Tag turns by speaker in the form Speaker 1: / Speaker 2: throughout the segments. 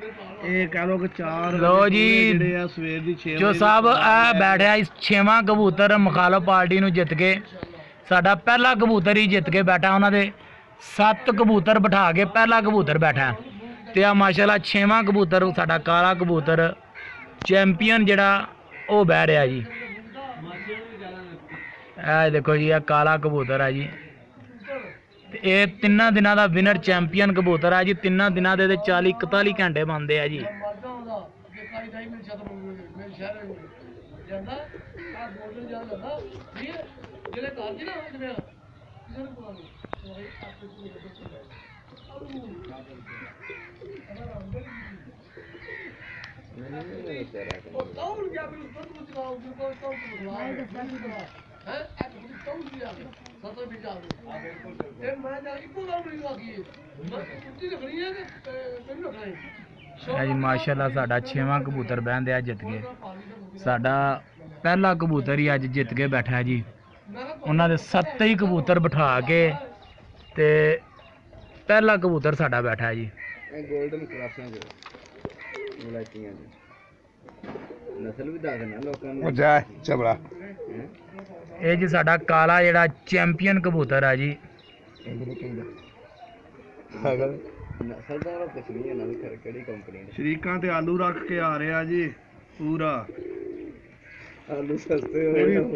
Speaker 1: ਇਹ ਕਹ ਲੋ ਕਿ 4
Speaker 2: लो जी
Speaker 1: ਜਿਹੜੇ ਆ ਸਵੇਰ ਦੀ 6
Speaker 2: जो साहब आ बैठा इस 6वां कबूतर मुखालफ पार्टी ਨੂੰ ਜਿੱਤ ਕੇ ਸਾਡਾ ਪਹਿਲਾ ਕਬੂਤਰ ਹੀ ਜਿੱਤ ਕੇ ਬੈਠਾ। ਉਹਨਾਂ ਦੇ 7 ਕਬੂਤਰ ਬਿਠਾ ਕੇ ਪਹਿਲਾ ਕਬੂਤਰ ਬੈਠਾ ਤੇ ਆ ਮਾਸ਼ਾਅੱਲਾ 6ਵਾਂ ਕਬੂਤਰ ਸਾਡਾ ਕਾਲਾ ਕਬੂਤਰ ਚੈਂਪੀਅਨ ਜਿਹੜਾ ਉਹ ਬਹਿ ਰਿਹਾ ਜੀ। ਇਹ ਦੇਖੋ ਜੀ, ਇਹ ਕਾਲਾ ਕਬੂਤਰ ਹੈ ਜੀ ਤੇ ਇਹ 3 ਦਿਨਾਂ ਦਾ ਵਿਨਰ ਚੈਂਪੀਅਨ ਕਬੂਤਰ ਹੈ ਜੀ। 3 ਦਿਨਾਂ ਦੇ 40-41 ਘੰਟੇ ਬਣਦੇ ਆ ਜੀ। जी माशाल्लाह साडा 6वां कबूतर बहन जित गए। साडा पहला कबूतर ही अज जित के बैठा है जी। उन्होंने 7 ही कबूतर बिठा के ते पहला कबूतर साडा बैठा है जी।
Speaker 1: गोल्डन क्रॉसिंग नस्ल भी दस ना लोकां नूं जाए चबड़ा
Speaker 2: ये जी साडा काला जिहड़ा चैंपियन कबूतर है जी। शरीकां ते आलू रख के आ रहा जी। पूरा
Speaker 1: आलू सस्ते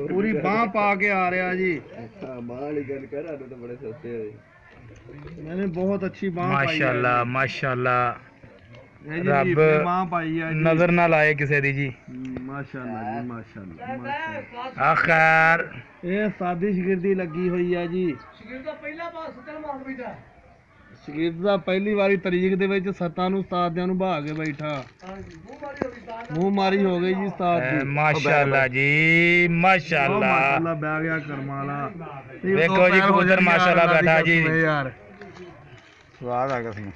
Speaker 2: पूरी बांह पा के आ रहा जी।
Speaker 1: बांह वाली गल कर, आलू तो बड़े सस्ते होए।
Speaker 2: मैंने बहुत अच्छी बांह माशाल्लाह माशाल्लाह
Speaker 1: रब
Speaker 2: नजर ना लाए किसी दी जी।
Speaker 1: माशाल्लाह जी माशाल्लाह।
Speaker 2: आखिर
Speaker 1: ये सादी शगिर्दी लगी हुई है जी। शगिर्द दा पहली वारी तरीक दे विच सत्तां नूं उस्तादियां नूं बहा के बैठा। मुंह मारी हो गई जी उस्ताद दी।
Speaker 2: माशाल्लाह जी माशाल्लाह
Speaker 1: माशाल्लाह बैठ गया कर्मा वाला।
Speaker 2: देखो जी कबूतर माशाल्लाह बैठा जी
Speaker 1: यार स्वाद आ गया।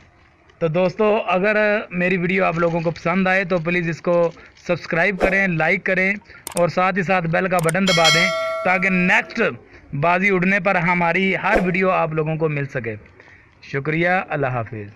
Speaker 2: तो दोस्तों अगर मेरी वीडियो आप लोगों को पसंद आए तो प्लीज़ इसको सब्सक्राइब करें, लाइक करें और साथ ही साथ बेल का बटन दबा दें ताकि नेक्स्ट बाजी उड़ने पर हमारी हर वीडियो आप लोगों को मिल सके। शुक्रिया, अल्लाह हाफिज़।